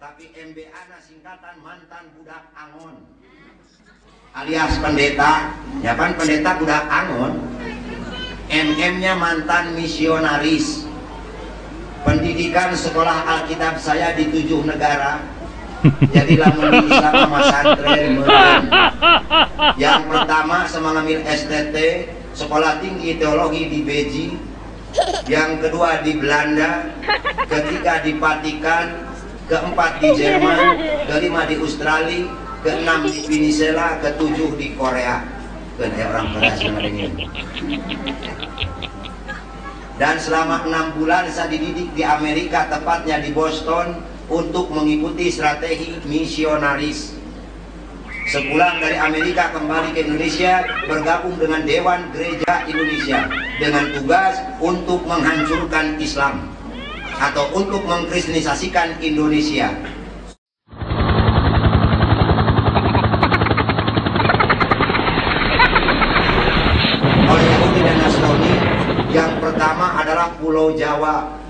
tapi MBA na singkatan mantan budak Angon alias pendeta. Ya kan, pendeta budak Angon. MM-nya mantan misionaris. Pendidikan sekolah Alkitab saya di 7 negara. Jadilah di Islam masantren. Yang pertama saya mengambil STT, Sekolah Tinggi Teologi di Beijing. Yang kedua di Belanda, ketiga di Vatikan, keempat di Jerman, kelima di Australia, keenam di Venezuela, ketujuh di Korea. Kena orang Korea sebenarnya. Dan selama 6 bulan saya dididik di Amerika, tepatnya di Boston, untuk mengikuti strategi misionaris. Sepulang dari Amerika kembali ke Indonesia, bergabung dengan Dewan Gereja Indonesia dengan tugas untuk menghancurkan Islam atau untuk mengkristenisasikan Indonesia. Oleh Yahudi dan Nasrani, yang pertama adalah Pulau Jawa,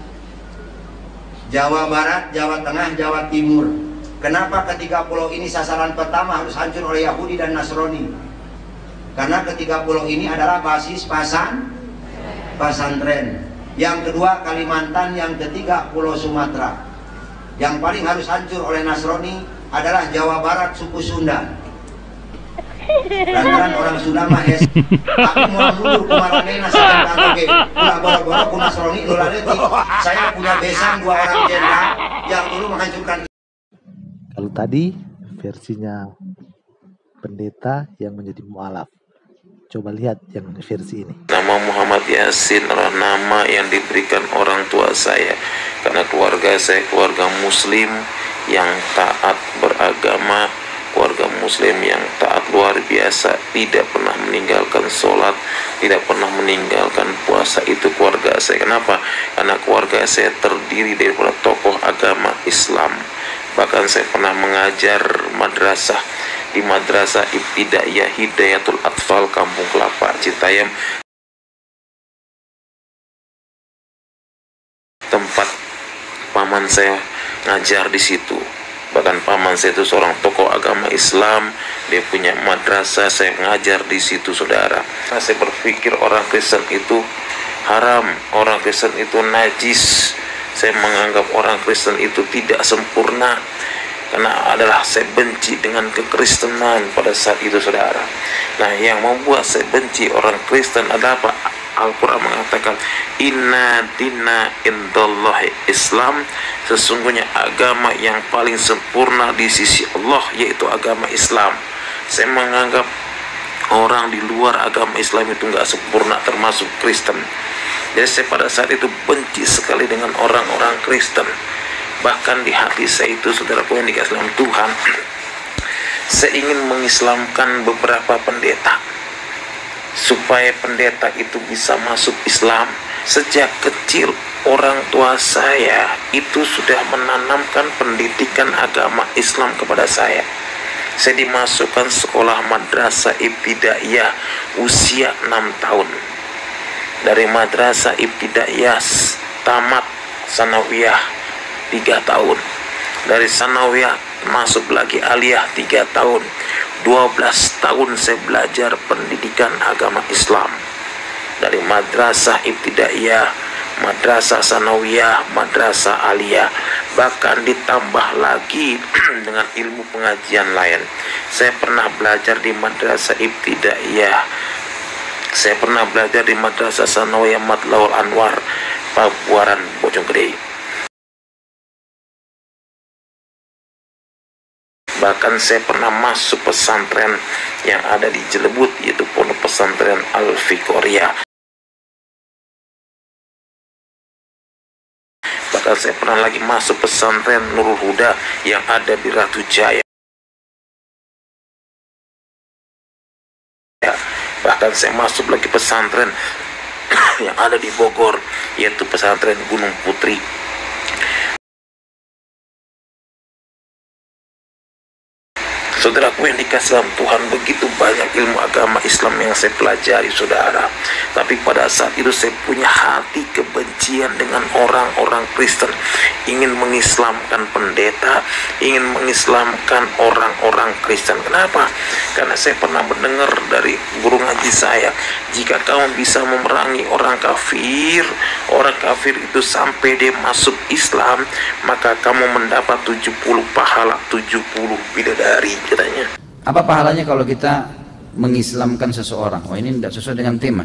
Jawa Barat, Jawa Tengah, Jawa Timur. Kenapa ketiga pulau ini sasaran pertama harus hancur oleh Yahudi dan Nasrani? Karena ketiga pulau ini adalah basis pasantren. Yang kedua Kalimantan, yang ketiga Pulau Sumatera. Yang paling harus hancur oleh Nasrani adalah Jawa Barat, suku Sunda. Lantaran orang Sunda mah es. Aku mau mundur kumarane nasakan kangge. Ulah boro-boro ku Nasrani ulah leutik. Saya punya besan 2 orang jenderal yang dulu menghancurkan. Kalau tadi versinya pendeta yang menjadi mualaf. Coba lihat yang versi ini. Nama Muhammad Yasin adalah nama yang diberikan orang tua saya. Karena keluarga saya keluarga muslim yang taat beragama, keluarga muslim yang taat luar biasa, tidak pernah meninggalkan sholat, tidak pernah meninggalkan puasa. Itu keluarga saya. Kenapa? Karena keluarga saya terdiri daripada tokoh agama Islam. Bahkan saya pernah mengajar madrasah di Madrasah Ibtidaiyah Hidayatul Atfal Kampung Kelapa, Citayam, tempat paman saya ngajar di situ. Bahkan paman saya itu seorang tokoh agama Islam, dia punya madrasah, saya mengajar di situ, saudara. Nah, saya berpikir orang Kristen itu haram, orang Kristen itu najis. Saya menganggap orang Kristen itu tidak sempurna, karena adalah saya benci dengan kekristenan pada saat itu, saudara. Nah, yang membuat saya benci orang Kristen adalah apa? Al-Quran mengatakan inna dina indallahi Islam, sesungguhnya agama yang paling sempurna di sisi Allah yaitu agama Islam. Saya menganggap orang di luar agama Islam itu nggak sempurna, termasuk Kristen. Jadi saya pada saat itu benci sekali dengan orang-orang Kristen. Bahkan di hati saya itu, saudaraku yang dikasihi Tuhan, saya ingin mengislamkan beberapa pendeta supaya pendeta itu bisa masuk Islam. Sejak kecil orang tua saya itu sudah menanamkan pendidikan agama Islam kepada saya. Saya dimasukkan sekolah Madrasah Ibtidaiyah usia 6 tahun. Dari Madrasah Ibtidaiyah tamat Sanawiyah 3 tahun. Dari Sanawiyah masuk lagi Aliyah 3 tahun. 12 tahun saya belajar pendidikan agama Islam. Dari Madrasah Ibtidaiyah, Madrasah Sanawiyah, Madrasah Aliyah, bahkan ditambah lagi dengan ilmu pengajian lain. Saya pernah belajar di Madrasah Ibtidaiyah, saya pernah belajar di Madrasah Sanawiyah Matlaul Anwar, Pabuaran, Bojonggede. Bahkan saya pernah masuk pesantren yang ada di Jelebut, yaitu Pondok Pesantren Al-Fiqoriyah. Bahkan saya pernah lagi masuk pesantren Nurul Huda yang ada di Ratu Jaya. Bahkan saya masuk lagi pesantren yang ada di Bogor, yaitu pesantren Gunung Putri. Saudaraku yang dikasih dalam Tuhan, begitu banyak ilmu agama Islam yang saya pelajari, saudara. Tapi pada saat itu saya punya hati kebencian dengan orang-orang Kristen. Ingin mengislamkan pendeta, ingin mengislamkan orang-orang Kristen. Kenapa? Karena saya pernah mendengar dari guru ngaji saya, jika kamu bisa memerangi orang kafir itu sampai dia masuk Islam, maka kamu mendapat 70 pahala 70 bidadari, katanya. Apa pahalanya kalau kita mengislamkan seseorang? Oh, ini tidak sesuai dengan tema.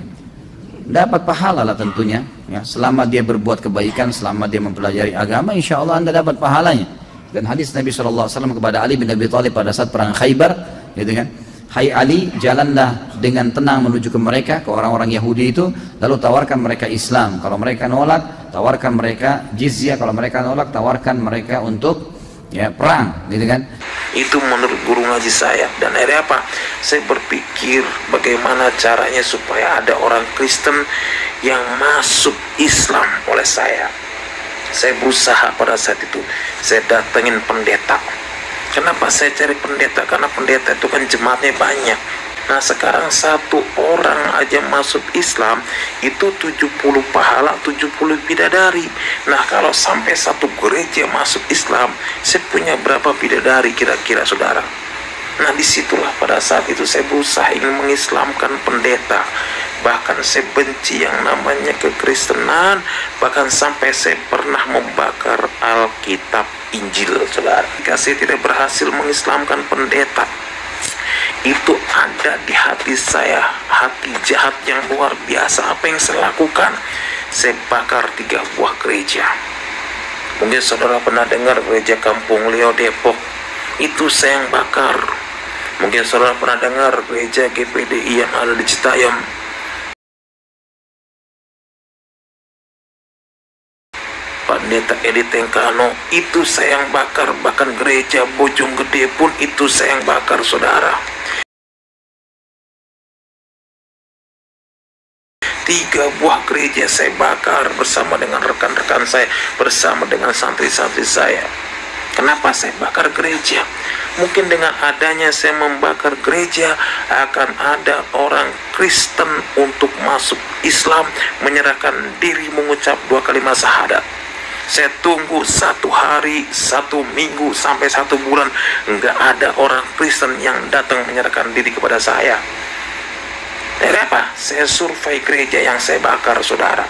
Dapat pahala lah tentunya, ya, selama dia berbuat kebaikan, selama dia mempelajari agama, insya Allah Anda dapat pahalanya. Dan hadis Nabi SAW kepada Ali bin Abi Thalib pada saat perang Khaybar, gitu kan? Hai Ali, jalanlah dengan tenang menuju ke mereka, ke orang-orang Yahudi itu, lalu tawarkan mereka Islam. Kalau mereka nolak, tawarkan mereka jizyah. Kalau mereka nolak, tawarkan mereka untuk ya perang, gitu kan? Itu menurut guru ngaji saya. Dan akhirnya apa? Saya berpikir bagaimana caranya supaya ada orang Kristen yang masuk Islam oleh saya. Saya berusaha pada saat itu. Saya datengin pendeta. Kenapa saya cari pendeta? Karena pendeta itu kan jemaatnya banyak. Nah sekarang satu orang aja masuk Islam itu 70 pahala 70 bidadari. Nah kalau sampai satu gereja masuk Islam, saya punya berapa bidadari kira-kira, saudara? Nah disitulah pada saat itu saya berusaha ingin mengislamkan pendeta. Bahkan saya benci yang namanya kekristenan. Bahkan sampai saya pernah membakar Alkitab Injil, saudara. Jika saya tidak berhasil mengislamkan pendeta, itu ada di hati saya hati jahat yang luar biasa. Apa yang saya lakukan? Saya bakar 3 buah gereja. Mungkin saudara pernah dengar gereja Kampung Leo Depok, itu saya yang bakar. Mungkin saudara pernah dengar gereja GPDI yang ada di Citayam, Pendeta Edi Tengkano, itu saya yang bakar. Bahkan gereja Bojonggede pun itu saya yang bakar, saudara. 3 buah gereja saya bakar bersama dengan rekan-rekan saya, bersama dengan santri-santri saya. Kenapa saya bakar gereja? Mungkin dengan adanya saya membakar gereja, akan ada orang Kristen untuk masuk Islam, menyerahkan diri, mengucap 2 kalimat syahadat. Saya tunggu 1 hari, 1 minggu, sampai 1 bulan, nggak ada orang Kristen yang datang menyerahkan diri kepada saya. Dan apa? Saya survei gereja yang saya bakar, saudara.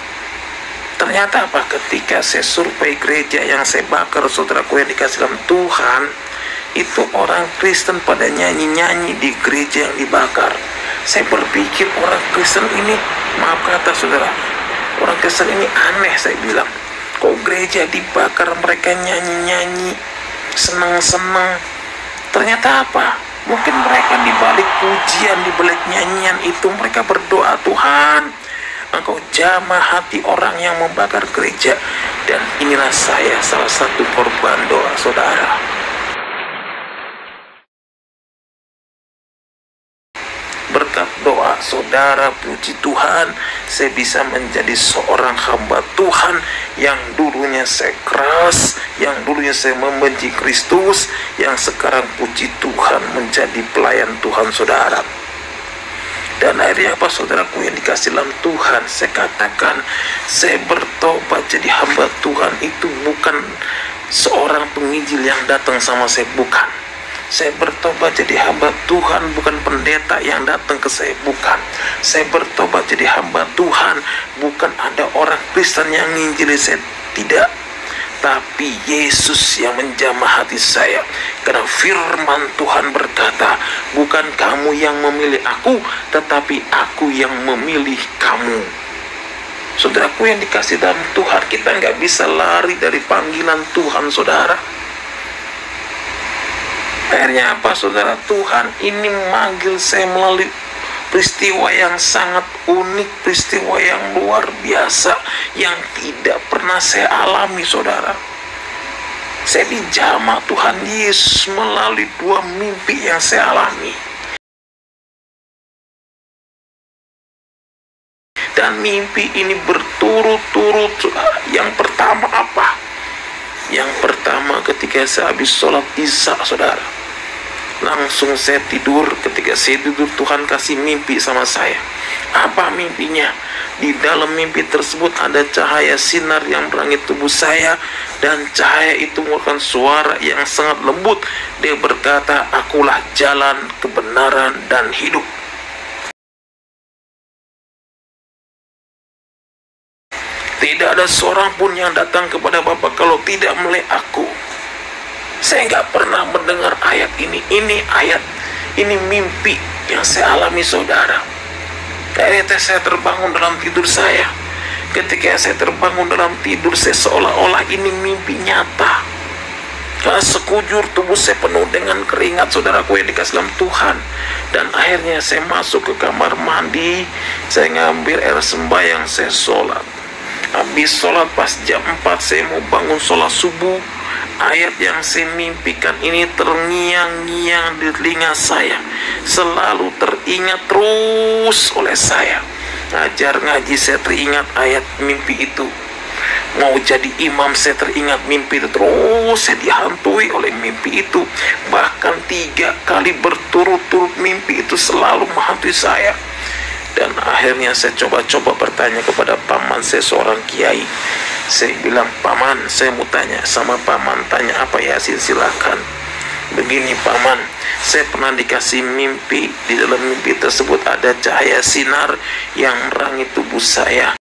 Ternyata apa? Ketika saya survei gereja yang saya bakar, saudaraku yang dikasih dalam Tuhan, itu orang Kristen pada nyanyi-nyanyi di gereja yang dibakar. Saya berpikir orang Kristen ini, maaf kata saudara, orang Kristen ini aneh, saya bilang. Kok gereja dibakar, mereka nyanyi-nyanyi, senang-senang. Ternyata apa? Mungkin mereka dibalik pujian, dibalik nyanyian itu mereka berdoa, Tuhan, Engkau jamah hati orang yang membakar gereja. Dan inilah saya, salah satu korban doa, saudara. Berkat doa saudara, puji Tuhan, saya bisa menjadi seorang hamba Tuhan yang dulunya saya keras, yang dulunya saya membenci Kristus, yang sekarang puji Tuhan menjadi pelayan Tuhan, saudara. Dan akhirnya apa, saudaraku yang dikasih dalam Tuhan, saya katakan, saya bertobat jadi hamba Tuhan. Itu bukan seorang penginjil yang datang sama saya, bukan. Saya bertobat jadi hamba Tuhan, bukan pendeta yang datang ke saya, bukan. Saya bertobat jadi hamba Tuhan, bukan ada orang Kristen yang nginjili saya, tidak. Tapi Yesus yang menjamah hati saya. Karena firman Tuhan berkata, bukan kamu yang memilih aku, tetapi aku yang memilih kamu. Saudaraku yang dikasih dalam Tuhan, kita nggak bisa lari dari panggilan Tuhan, saudara. Akhirnya apa, saudara? Tuhan ini manggil saya melalui peristiwa yang sangat unik, peristiwa yang luar biasa, yang tidak pernah saya alami, saudara. Saya dijamah Tuhan Yesus melalui 2 mimpi yang saya alami. Dan mimpi ini berturut-turut, saudara. Yang pertama apa? Yang pertama ketika saya habis sholat Isya, saudara. Langsung saya tidur. Ketika saya tidur, Tuhan kasih mimpi sama saya. Apa mimpinya? Di dalam mimpi tersebut ada cahaya sinar yang menerangi tubuh saya, dan cahaya itu mengeluarkan suara yang sangat lembut. Dia berkata, akulah jalan, kebenaran, dan hidup. Tidak ada seorang pun yang datang kepada Bapa kalau tidak melalui aku. Saya nggak pernah mendengar ayat ini. Ini mimpi yang saya alami, saudara. Akhirnya saya terbangun dalam tidur saya. Ketika saya terbangun dalam tidur, saya seolah-olah ini mimpi nyata. Karena sekujur tubuh saya penuh dengan keringat, saudaraku yang dikasih dalam Tuhan. Dan akhirnya saya masuk ke kamar mandi, saya ngambil air sembahyang, saya sholat. Habis sholat pas jam 4 saya mau bangun sholat subuh. Ayat yang saya mimpikan ini terngiang-ngiang di telinga saya, selalu teringat terus oleh saya. Ngajar ngaji saya teringat ayat mimpi itu. Mau jadi imam saya teringat mimpi itu. Terus saya dihantui oleh mimpi itu. Bahkan 3 kali berturut-turut mimpi itu selalu menghantui saya. Dan akhirnya saya coba-coba bertanya kepada paman saya, seorang kiai. Saya bilang, paman, saya mau tanya sama paman. Tanya apa Yasin, silakan. Begini paman, saya pernah dikasih mimpi. Di dalam mimpi tersebut ada cahaya sinar yang menerangi tubuh saya.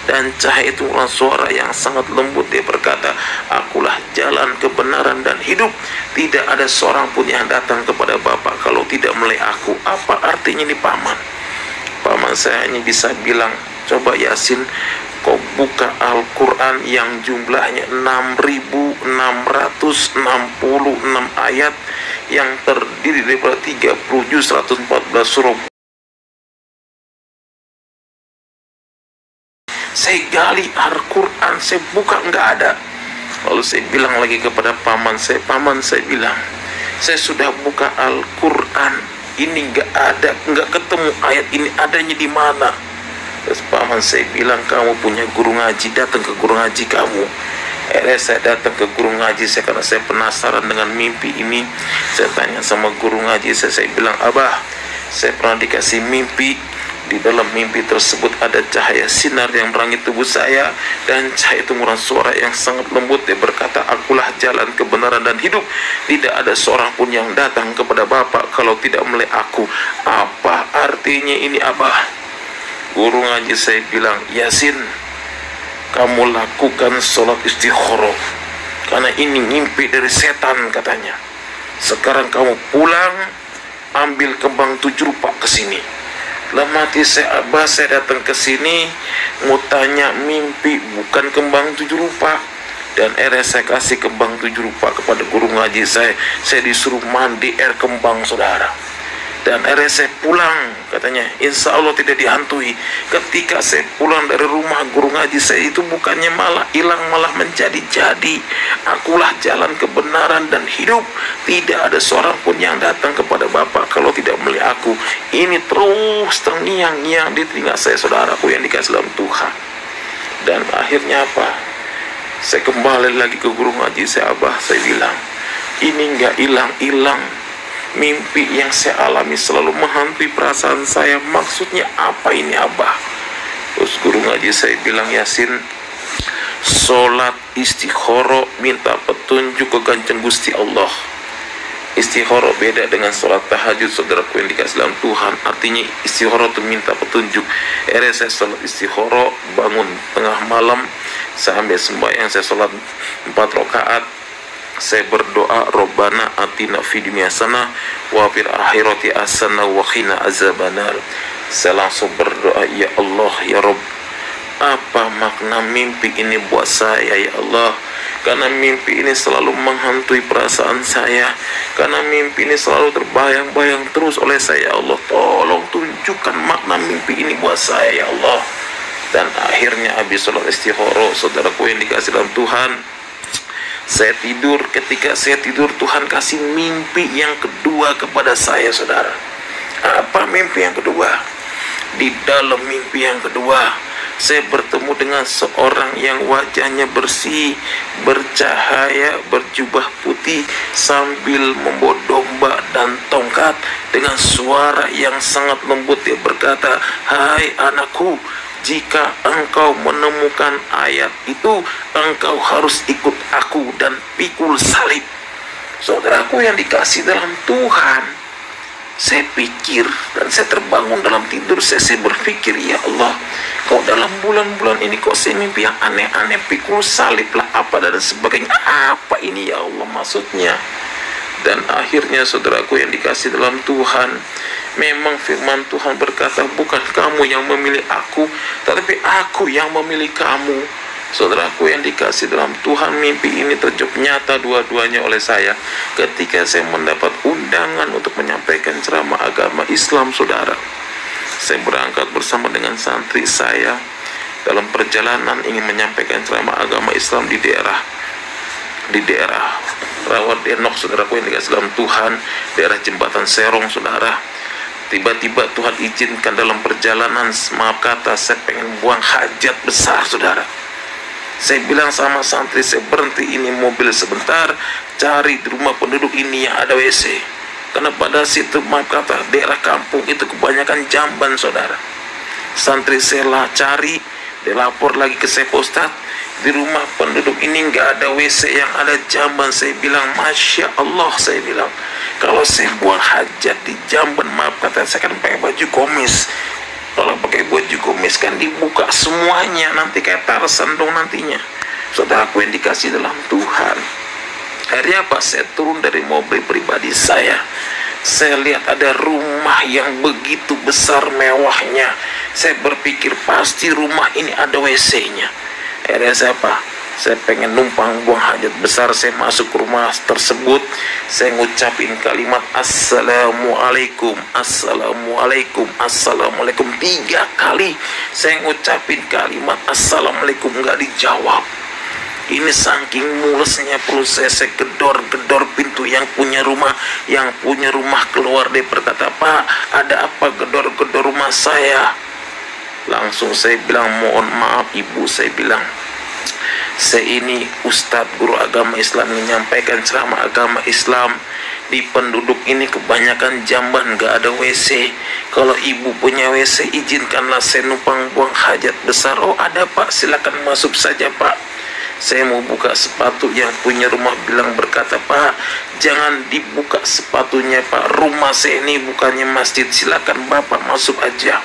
Dan cahaya itu mengeluarkan suara yang sangat lembut. Dia berkata, akulah jalan, kebenaran, dan hidup. Tidak ada seorang pun yang datang kepada Bapa kalau tidak melalui aku. Apa artinya ini paman? Paman saya hanya bisa bilang, coba Yasin, kau buka Al-Quran yang jumlahnya 6.666 ayat, yang terdiri daripada 30 juz 114 surah. Saya gali Al-Quran, saya buka, nggak ada. Lalu saya bilang lagi kepada paman saya bilang, saya sudah buka Al-Quran, ini nggak ada, nggak ketemu ayat ini adanya di mana. Terus paman saya bilang, kamu punya guru ngaji, datang ke guru ngaji kamu. Akhirnya saya datang ke guru ngaji saya karena saya penasaran dengan mimpi ini. Saya tanya sama guru ngaji saya bilang, Abah, saya pernah dikasih mimpi. Di dalam mimpi tersebut ada cahaya sinar yang menerangi tubuh saya, dan cahaya itu mengeluarkan suara yang sangat lembut. Dia berkata, akulah jalan, kebenaran, dan hidup. Tidak ada seorang pun yang datang kepada Bapa kalau tidak melalui aku. Apa artinya ini Abah? Guru ngaji saya bilang, Yasin, kamu lakukan sholat istikharah, karena ini mimpi dari setan katanya. Sekarang kamu pulang, ambil kembang 7 rupa ke sini. Mati saya, Abah, saya datang ke sini mau tanya mimpi, bukan kembang 7 rupa. Dan akhirnya saya kasih kembang 7 rupa kepada guru ngaji saya. Saya disuruh mandi air kembang, saudara. Dan akhirnya saya pulang, katanya, insya Allah tidak dihantui. Ketika saya pulang dari rumah, guru ngaji saya itu bukannya malah hilang, malah menjadi-jadi. Akulah jalan, kebenaran, dan hidup. Tidak ada seorang pun yang datang kepada Bapa kalau tidak melalui aku. Ini terus terngiang-ngiang di telinga saya, saudaraku yang dikasih dalam Tuhan. Dan akhirnya apa? Saya kembali lagi ke guru ngaji saya, Abah, saya bilang, ini nggak hilang-hilang. Mimpi yang saya alami selalu menghantui perasaan saya. Maksudnya apa ini Abah? Terus guru ngaji saya bilang, Yasin, sholat istikharah, minta petunjuk ke Kanjeng Gusti Allah. Istikharah beda dengan sholat tahajud, saudaraku yang dikasih dalam Tuhan. Artinya istikharah itu minta petunjuk. Akhirnya saya sholat istikharah, bangun tengah malam, saya ambil sembahyang, saya sholat 4 rakaat. Saya berdoa, Robbana atina fid dunya hasanah wa fil akhirati hasanah wa qina azabannar. Saya langsung berdoa, ya Allah, ya Rabb, apa makna mimpi ini buat saya ya Allah? Karena mimpi ini selalu menghantui perasaan saya, karena mimpi ini selalu terbayang-bayang terus oleh saya ya Allah. Tolong tunjukkan makna mimpi ini buat saya ya Allah. Dan akhirnya habis sholat istikharah, saudaraku yang dikasih dalam Tuhan, saya tidur. Ketika saya tidur, Tuhan kasih mimpi yang kedua kepada saya, saudara. Apa mimpi yang kedua? Di dalam mimpi yang kedua saya bertemu dengan seorang yang wajahnya bersih, bercahaya, berjubah putih, sambil membawa domba dan tongkat. Dengan suara yang sangat lembut dia berkata, "Hai anakku, jika engkau menemukan ayat itu, engkau harus ikut aku dan pikul salib." Saudaraku yang dikasih dalam Tuhan, saya pikir dan saya terbangun dalam tidur, saya berpikir, ya Allah, kok dalam bulan-bulan ini kok saya mimpi yang aneh-aneh, pikul salib lah apa dan sebagainya. Apa ini ya Allah maksudnya? Dan akhirnya saudaraku yang dikasih dalam Tuhan, memang firman Tuhan berkata, bukan kamu yang memilih aku, tetapi aku yang memilih kamu. Saudaraku yang dikasih dalam Tuhan, mimpi ini terjadi nyata dua-duanya oleh saya ketika saya mendapat undangan untuk menyampaikan ceramah agama Islam, saudara. Saya berangkat bersama dengan santri saya dalam perjalanan ingin menyampaikan ceramah agama Islam di daerah Rawadenok, saudaraku yang dikasih dalam Tuhan, daerah Jembatan Serong, saudara. Tiba-tiba Tuhan izinkan dalam perjalanan, maaf kata, saya pengen buang hajat besar, saudara. Saya bilang sama santri, saya berhenti ini mobil sebentar, cari di rumah penduduk ini yang ada WC. Karena pada situ, maaf kata, daerah kampung itu kebanyakan jamban, saudara. Santri saya cari, dia lapor lagi ke saya, Ustaz, di rumah penduduk ini nggak ada WC, yang ada jamban. Saya bilang, Masya Allah, saya bilang, kalau saya buang hajat di jamban, maaf kata, saya kan pakai baju komis. Kalau pakai baju komis kan dibuka semuanya, nanti kayak Tarzan dong nantinya. Saudaraku yang dikasih dalam Tuhan, akhirnya apa? Saya turun dari mobil pribadi saya lihat ada rumah yang begitu besar mewahnya. Saya berpikir pasti rumah ini ada WC-nya. Akhirnya saya saya pengen numpang buang hajat besar. Saya masuk ke rumah tersebut, saya ngucapin kalimat Assalamualaikum, Assalamualaikum, Assalamualaikum 3 kali. Saya ngucapin kalimat Assalamualaikum, nggak dijawab. Ini saking mulesnya perut saya gedor-gedor pintu. Yang punya rumah keluar, dia berkata, "Pak, ada apa gedor-gedor rumah saya?" Langsung saya bilang, "Mohon maaf Ibu," saya bilang, "saya ini Ustadz guru agama Islam menyampaikan ceramah agama Islam. Di penduduk ini kebanyakan jamban, gak ada WC. Kalau Ibu punya WC, izinkanlah saya numpang buang hajat besar." "Oh ada Pak, silakan masuk saja Pak." Saya mau buka sepatu, yang punya rumah berkata, "Pak, jangan dibuka sepatunya Pak, rumah saya ini bukannya masjid, silakan Bapak masuk aja."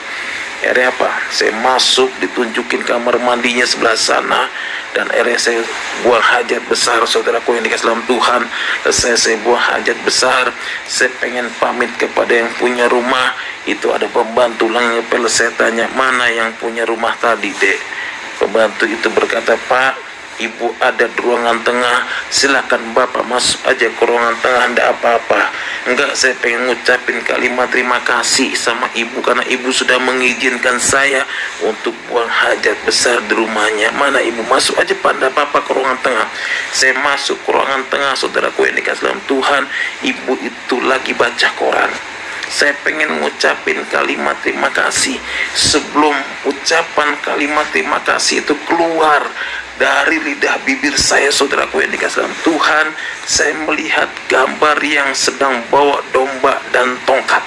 Akhirnya apa? Saya masuk, ditunjukin kamar mandinya sebelah sana, dan akhirnya saya buang hajat besar, saudaraku yang dikasih dalam Tuhan. Saya buang hajat besar, saya pengen pamit kepada yang punya rumah. Itu ada pembantu yang ngepel, saya tanya, "Mana yang punya rumah tadi, Dek?" Pembantu itu berkata, "Pak, Ibu ada di ruangan tengah, silakan Bapak masuk aja ke ruangan tengah, enggak apa-apa." "Enggak, saya pengen ngucapin kalimat terima kasih sama Ibu karena Ibu sudah mengizinkan saya untuk buang hajat besar di rumahnya." "Mana Ibu, masuk aja pada Bapak ke ruangan tengah." Saya masuk ke ruangan tengah, saudaraku yang dikasih dalam Tuhan, Ibu itu lagi baca koran. Saya pengen ngucapin kalimat terima kasih. Sebelum ucapan kalimat terima kasih itu keluar dari lidah bibir saya, saudaraku yang dikasih dalam Tuhan, saya melihat gambar yang sedang bawa domba dan tongkat.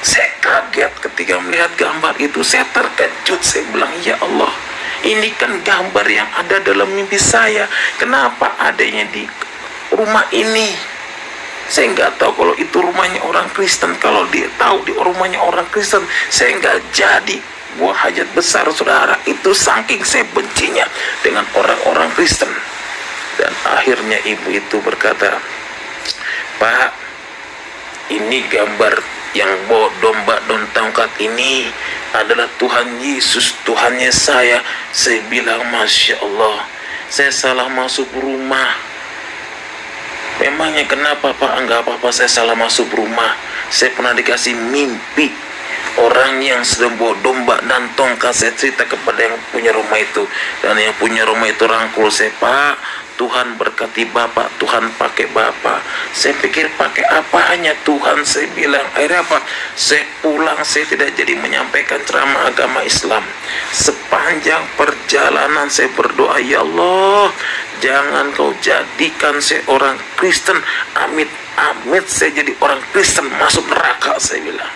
Saya kaget ketika melihat gambar itu, saya terkejut, saya bilang, "Ya Allah, ini kan gambar yang ada dalam mimpi saya. Kenapa adanya di rumah ini?" Saya nggak tahu kalau itu rumahnya orang Kristen. Kalau dia tahu di rumahnya orang Kristen, saya nggak jadi buah hajat besar, saudara. Itu saking saya bencinya dengan orang-orang Kristen. Dan akhirnya ibu itu berkata, "Pak, ini gambar yang bawa domba dan tongkat ini adalah Tuhan Yesus, Tuhannya saya." Saya bilang, "Masya Allah, saya salah masuk rumah." "Memangnya kenapa Pak?" "Enggak apa-apa, saya salah masuk rumah. Saya pernah dikasih mimpi orang yang sedang bawa domba dan tongkat. Saya cerita kepada yang punya rumah itu, dan yang punya rumah itu rangkul saya, Pak, Tuhan berkati Bapak, Tuhan pakai Bapak. Saya pikir pakai apa, hanya Tuhan. Saya bilang, akhirnya apa? Saya pulang, saya tidak jadi menyampaikan ceramah agama Islam. Sepanjang perjalanan saya berdoa, ya Allah, jangan kau jadikan saya orang Kristen. Amit amit saya jadi orang Kristen masuk neraka, saya bilang.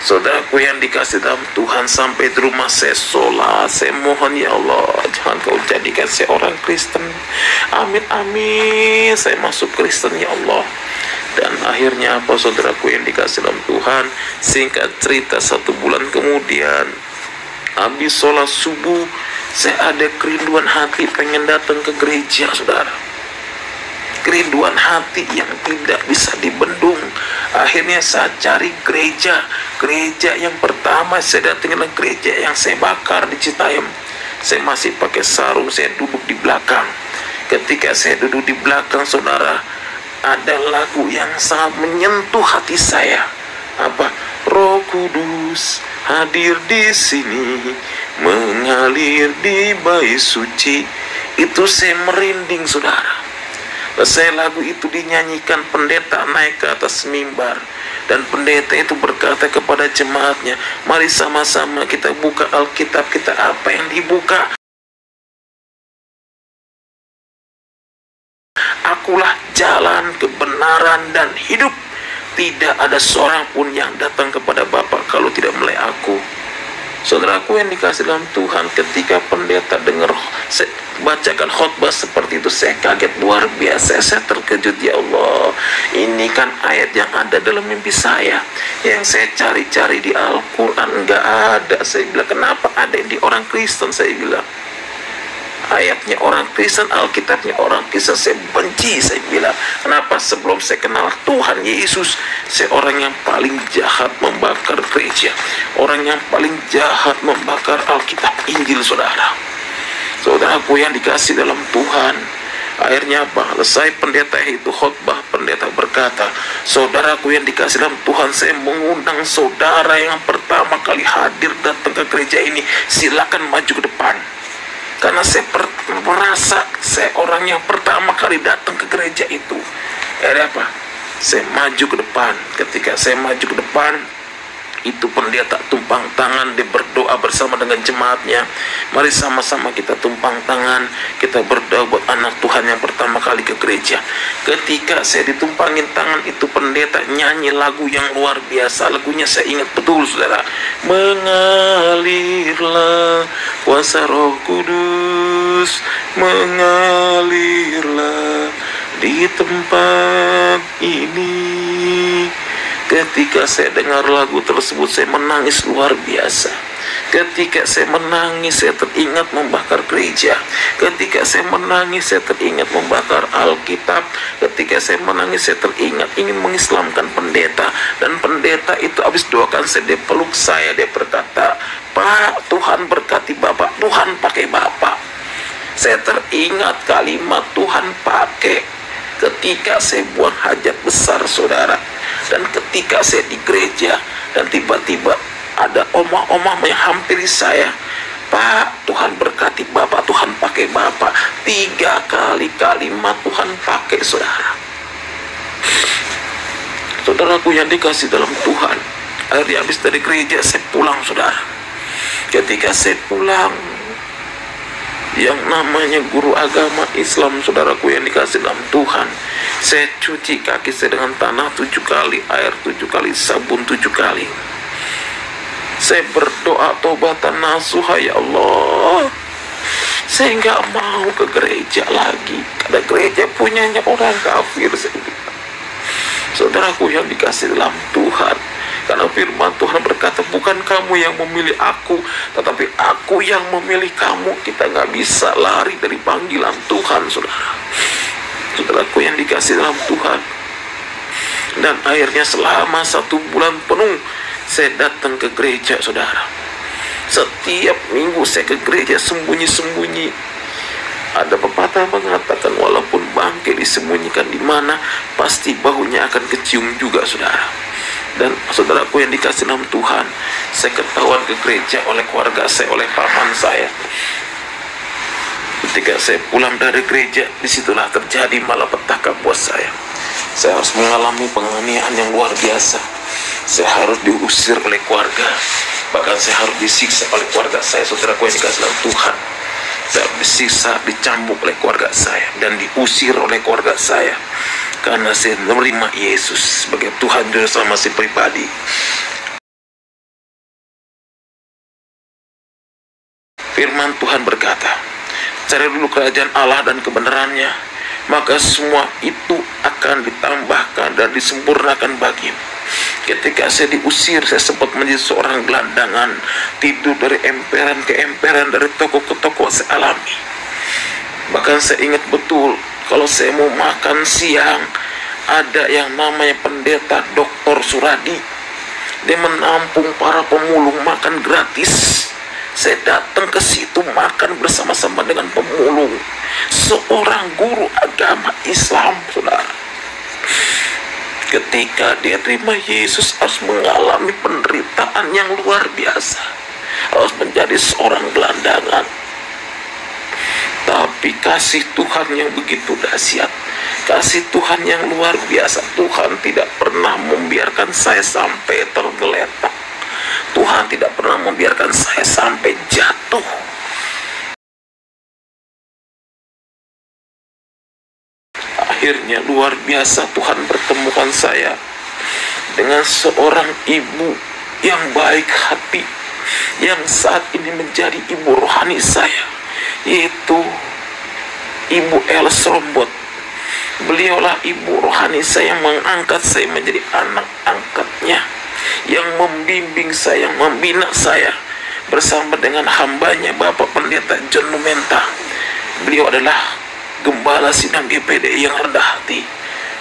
Saudaraku yang dikasih dalam Tuhan, sampai di rumah saya sholat, saya mohon, ya Allah, jangan kau jadikan saya orang Kristen. Amin amin, saya masuk Kristen, ya Allah. Dan akhirnya apa, saudaraku yang dikasih dalam Tuhan, singkat cerita 1 bulan kemudian, habis sholat subuh, saya ada kerinduan hati pengen datang ke gereja, saudara. Kerinduan hati yang tidak bisa dibendung. Akhirnya saya cari gereja. Gereja yang pertama saya datang adalah gereja yang saya bakar di Citayam. Saya masih pakai sarung, saya duduk di belakang. Ketika saya duduk di belakang, saudara, ada lagu yang sangat menyentuh hati saya. Apa? Roh Kudus hadir di sini, mengalir di bait suci. Itu saya merinding, saudara. Selesai lagu itu dinyanyikan, pendeta naik ke atas mimbar, dan pendeta itu berkata kepada jemaatnya, mari sama-sama kita buka Alkitab kita. Apa yang dibuka? Akulah jalan, kebenaran, dan hidup. Tidak ada seorang pun yang datang kepada Bapa kalau tidak melalui aku. Saudaraku yang dikasih dalam Tuhan, ketika pendeta dengar saya bacakan khotbah seperti itu, saya kaget luar biasa. Saya terkejut, ya Allah, ini kan ayat yang ada dalam mimpi saya, yang saya cari-cari di Al-Quran, nggak ada. Saya bilang, kenapa ada di orang Kristen? Saya bilang, ayatnya orang Kristen, Alkitabnya orang Kristen, saya benci. Saya bilang, kenapa sebelum saya kenal Tuhan Yesus, saya orang yang paling jahat membakar gereja, orang yang paling jahat membakar Alkitab Injil, saudara. Saudaraku yang dikasih dalam Tuhan, akhirnya apa? Selesai pendeta itu khotbah, pendeta berkata, saudaraku yang dikasih dalam Tuhan, saya mengundang saudara yang pertama kali hadir datang ke gereja ini, silakan maju ke depan. Karena saya merasa saya orang yang pertama kali datang ke gereja itu. Akhirnya apa? Saya maju ke depan. Ketika saya maju ke depan, itu pendeta tumpang tangan, dia berdoa bersama dengan jemaatnya. Mari sama-sama kita tumpang tangan, kita berdoa buat anak Tuhan yang pertama kali ke gereja. Ketika saya ditumpangin tangan, itu pendeta nyanyi lagu yang luar biasa. Lagunya saya ingat betul, saudara. Mengalirlah kuasa Roh Kudus, mengalirlah di tempat ini. Ketika saya dengar lagu tersebut, saya menangis luar biasa. Ketika saya menangis, saya teringat membakar gereja. Ketika saya menangis, saya teringat membakar Alkitab. Ketika saya menangis, saya teringat ingin mengislamkan pendeta. Dan pendeta itu habis doakan saya, dia peluk saya, dia berkata, Pak, Tuhan berkati Bapak, Tuhan pakai Bapak. Saya teringat kalimat Tuhan pakai ketika saya buang hajat besar, saudara. Dan ketika saya di gereja, dan tiba-tiba ada omah-omah menghampiri saya, Pak, Tuhan berkati Bapak, Tuhan pakai Bapak. 3 kali kalimat Tuhan pakai, saudara. Saudaraku yang dikasih dalam Tuhan, akhirnya habis dari gereja saya pulang, saudara. Ketika saya pulang, yang namanya guru agama Islam, saudaraku yang dikasih dalam Tuhan, saya cuci kaki saya dengan tanah 7 kali, air 7 kali, sabun 7 kali. Saya berdoa taubatan nasuha, ya Allah, saya nggak mau ke gereja lagi, karena gereja punyanya orang kafir. Saya bilang, saudaraku yang dikasih dalam Tuhan, karena firman Tuhan berkata, bukan kamu yang memilih aku, tetapi aku yang memilih kamu. Kita nggak bisa lari dari panggilan Tuhan, saudara. Saudaraku yang dikasih dalam Tuhan. Dan akhirnya selama 1 bulan penuh, saya datang ke gereja, saudara. Setiap minggu saya ke gereja sembunyi-sembunyi. Ada pepatah mengatakan, walaupun bangkai disembunyikan di mana, pasti baunya akan kecium juga, saudara. Dan saudaraku yang dikasih dalam Tuhan, saya ketahuan ke gereja oleh keluarga saya, oleh paman saya. Ketika saya pulang dari gereja, disitulah terjadi malapetaka buat saya. Saya harus mengalami penganiayaan yang luar biasa. Saya harus diusir oleh keluarga, bahkan saya harus disiksa oleh keluarga saya. Saudaraku yang dikasih dalam Tuhan, saya harus disiksa, dicambuk oleh keluarga saya, dan diusir oleh keluarga saya, karena saya menerima Yesus sebagai Tuhan Juru Selamat saya pribadi. Firman Tuhan berkata, cari dulu kerajaan Allah dan kebenarannya, maka semua itu akan ditambahkan dan disempurnakan bagimu. Ketika saya diusir, saya sempat menjadi seorang gelandangan, tidur dari emperan ke emperan, dari toko ke toko saya alami. Bahkan saya ingat betul, kalau saya mau makan siang, ada yang namanya pendeta Dr. Suradi. Dia menampung para pemulung makan gratis. Saya datang ke situ makan bersama-sama dengan pemulung. Seorang guru agama Islam, saudara. Ketika dia terima Yesus, harus mengalami penderitaan yang luar biasa, harus menjadi seorang gelandangan. Tapi kasih Tuhan yang begitu dahsyat, kasih Tuhan yang luar biasa, Tuhan tidak pernah membiarkan saya sampai tergeletak. Tuhan tidak pernah membiarkan saya sampai jatuh. Akhirnya luar biasa, Tuhan pertemukan saya dengan seorang ibu yang baik hati, yang saat ini menjadi ibu rohani saya, yaitu Ibu Els Rombot. Beliaulah ibu rohani saya, yang mengangkat saya menjadi anak angkatnya, yang membimbing saya, yang membina saya, bersama dengan hambanya Bapak Pendeta John Lumenta. Beliau adalah gembala sidang GPDI yang rendah hati,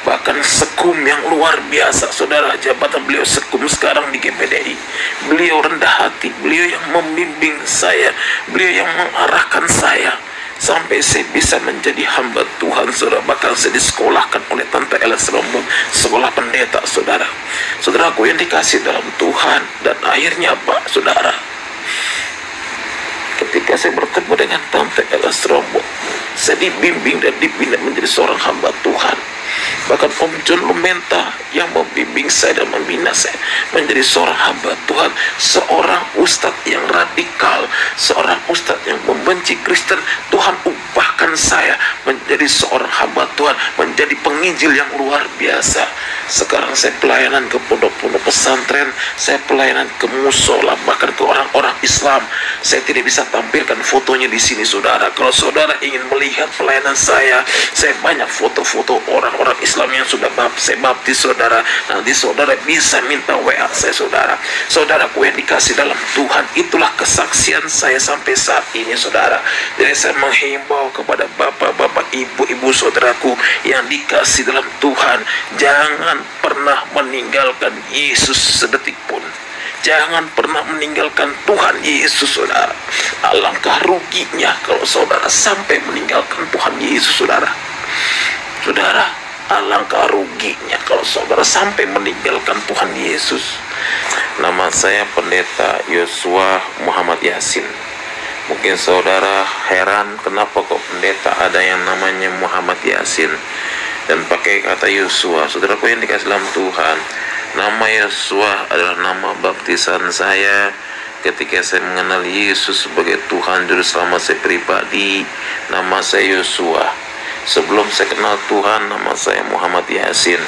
bahkan sekum yang luar biasa, saudara. Jabatan beliau sekum sekarang di GPDI. Beliau rendah hati, beliau yang membimbing saya, beliau yang mengarahkan saya sampai saya bisa menjadi hamba Tuhan, saudara. Bahkan saya disekolahkan oleh Tante Els Rombot, sekolah pendeta, saudara. Saudaraku yang dikasih dalam Tuhan. Dan akhirnya apa, saudara? Ketika saya bertemu dengan Tante Els Rombot, saya dibimbing dan dibina menjadi seorang hamba Tuhan. Bahkan Om John Lumenta yang membimbing saya dan membina saya menjadi seorang hamba Tuhan, seorang ustadz yang radikal, seorang ustadz yang membenci Kristen. Tuhan ubahkan saya menjadi seorang hamba Tuhan, menjadi penginjil yang luar biasa. Sekarang saya pelayanan ke pondok-pondok pesantren, saya pelayanan ke musola, bahkan ke orang-orang Islam. Saya tidak bisa tampilkan fotonya di sini, saudara. Kalau saudara ingin melihat pelayanan saya banyak foto-foto orang-orang Islam yang sudah saya baptis, saudara. Nanti saudara bisa minta WA saya, saudara. Saudaraku yang dikasih dalam Tuhan, itulah kesaksian saya sampai saat ini, saudara. Jadi saya menghimbau kepada bapak-bapak, ibu-ibu, saudaraku yang dikasih dalam Tuhan, jangan pernah meninggalkan Yesus sedetik pun. Jangan pernah meninggalkan Tuhan Yesus, saudara. Alangkah ruginya kalau saudara sampai meninggalkan Tuhan Yesus, saudara. Saudara, alangkah ruginya kalau saudara sampai meninggalkan Tuhan Yesus. Nama saya Pendeta Yosua Muhammad Yasin. Mungkin saudara heran kenapa kok pendeta ada yang namanya Muhammad Yasin dan pakai kata Yosua. Saudaraku yang dikasih dalam Tuhan, nama Yosua adalah nama baptisan saya ketika saya mengenal Yesus sebagai Tuhan Juru Selamat saya pribadi. Nama saya Yosua. Sebelum saya kenal Tuhan, nama saya Muhammad Yasin.